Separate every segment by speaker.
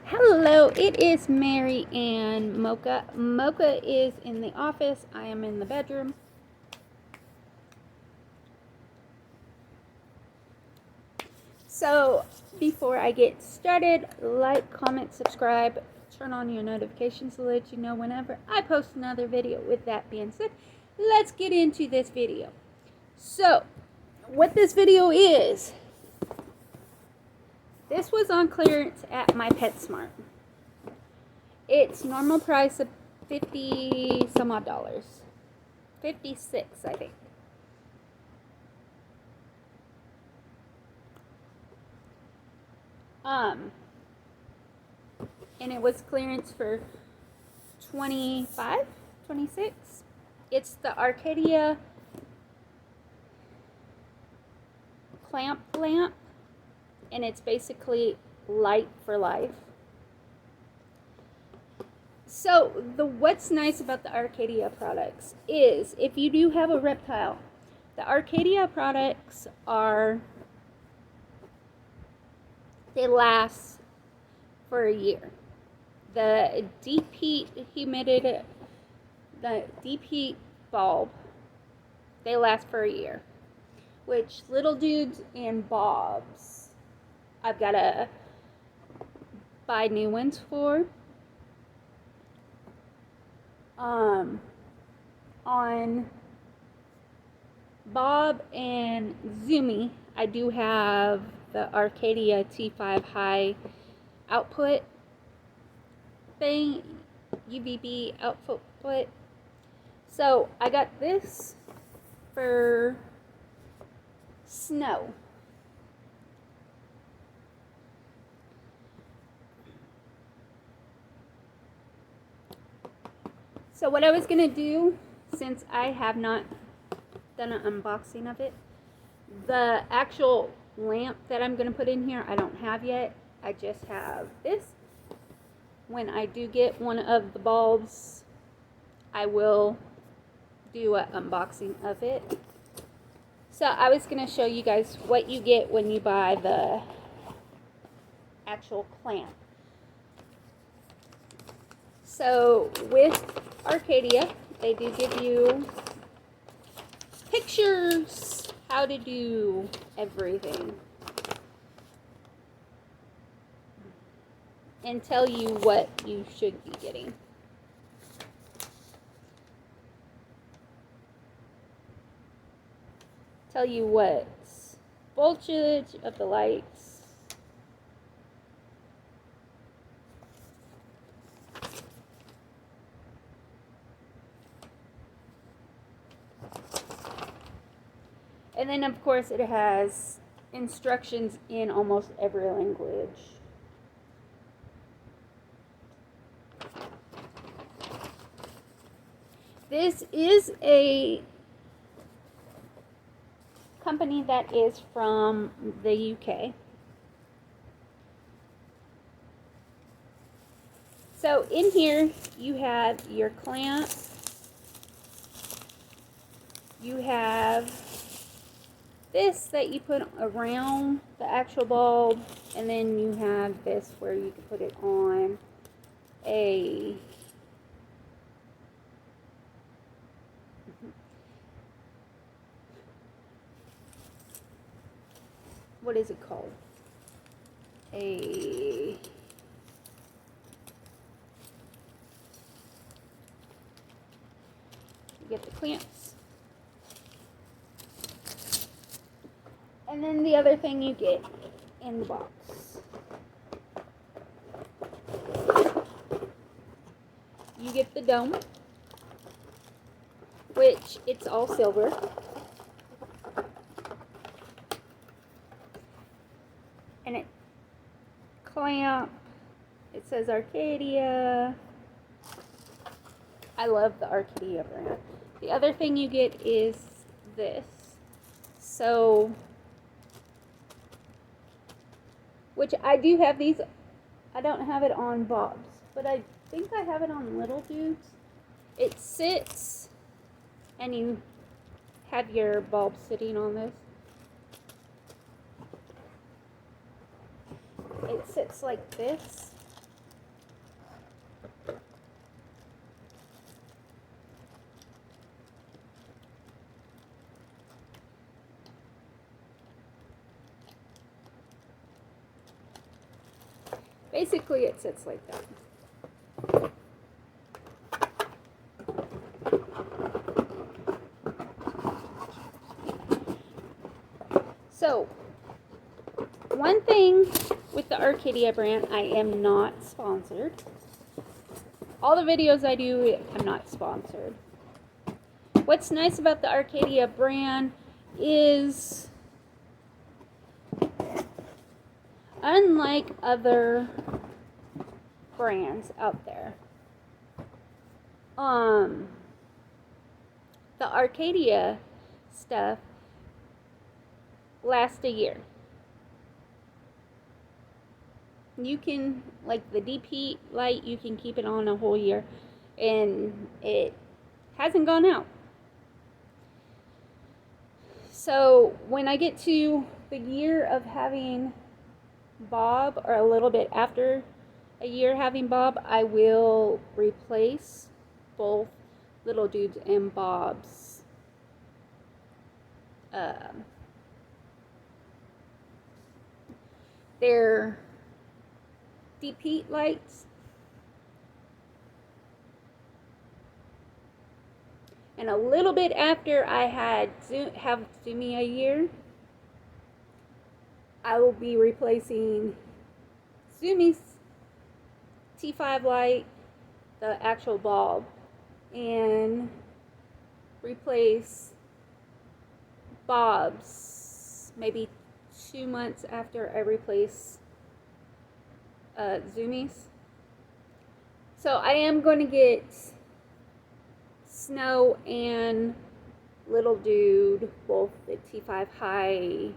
Speaker 1: Hello, it is Mary and Mocha. Mocha is in the office. I am in the bedroom. So, before I get started, like, comment, subscribe, turn on your notifications to let you know whenever I post another video. With that being said, let's get into this video. So, what this video is, this was on clearance at my PetSmart. It's normal price of $50 some odd dollars. 56, I think. And it was clearance for 25, 26. It's the Arcadia clamp lamp, and it's basically light for life. So what's nice about the Arcadia products is if you do have a reptile, the Arcadia products they last for a year. The deep heat bulb, they last for a year. Which little dudes and bobs, I've got to buy new ones for. On Bob and Zoomy, I do have the Arcadia T5 high output thing, UVB output. So I got this for snow. So what I was going to do, since I have not done an unboxing of it, the actual lamp that I'm going to put in here, I don't have yet. I just have this. When I do get one of the bulbs, I will do an unboxing of it. So I was going to show you guys what you get when you buy the actual clamp. So with Arcadia, they do give you pictures, how to do everything, and tell you what you should be getting. Tell you what's voltage of the lights. And then, of course, it has instructions in almost every language. This is a company that is from the UK. So in here, you have your clamp. You have this that you put around the actual bulb, and then you have this where you can put it on a what is it called? You get the clamps. And then the other thing you get in the box. You get the dome, which it's all silver. And it clamp. It says Arcadia. I love the Arcadia brand. The other thing you get is this. So, which I do have these. I don't have it on Bob's, but I think I have it on little dudes. It sits, and you have your bulb sitting on this. It sits like this, basically it sits like that. So, one thing with the Arcadia brand, I am not sponsored. All the videos I do, I'm not sponsored. What's nice about the Arcadia brand is, unlike other brands out there, the Arcadia stuff lasts a year. You can, like the DP light, you can keep it on a whole year and it hasn't gone out. So when I get to the year of having Bob, or a little bit after a year having Bob, I will replace both Little Dudes and Bob's their DP lights. And a little bit after I have Zoomy a year, I will be replacing Zoomy's T5 light, the actual bulb, and replace Bob's maybe 2 months after I replace Zoomy's. So I am going to get Snow and Little Dude, both the T5 high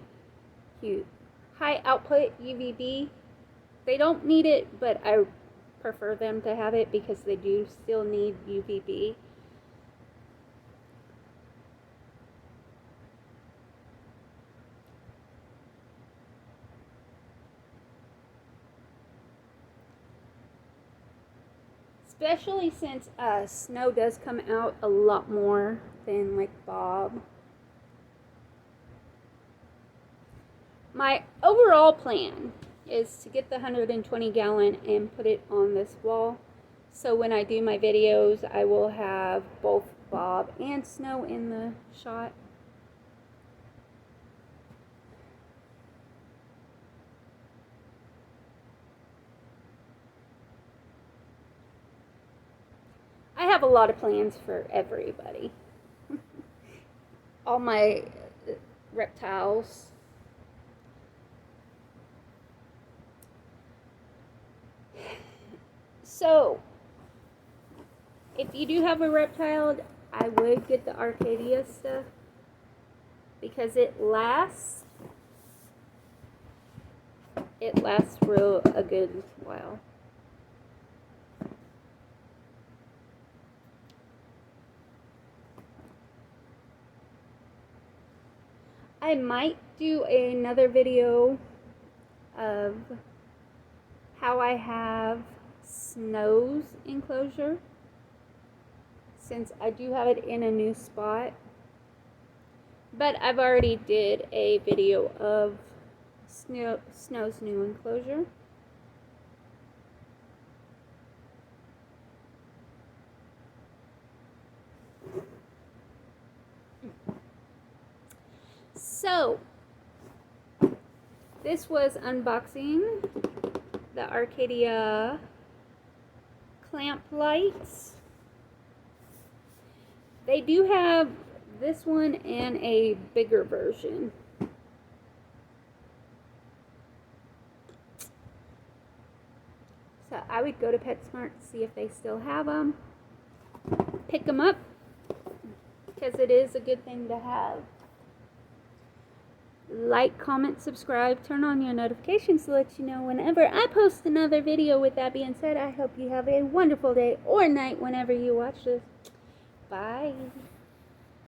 Speaker 1: output UVB. They don't need it, but I prefer them to have it because they do still need UVB. Especially since Snow does come out a lot more than like Bob. My overall plan is to get the 120 gallon and put it on this wall. So when I do my videos, I will have both Bob and Snow in the shot. I have a lot of plans for everybody. All my reptiles. So, if you do have a reptile, I would get the Arcadia stuff because it lasts a good while. I might do another video of how I have Snow's enclosure, since I do have it in a new spot. But I've already did a video of Snow's new enclosure. So, this was unboxing the Arcadia clamp lights. They do have this one and a bigger version. So I would go to PetSmart to see if they still have them. Pick them up, because it is a good thing to have. Like, comment, subscribe, turn on your notifications to let you know whenever I post another video. With that being said, I hope you have a wonderful day or night whenever you watch this. Bye.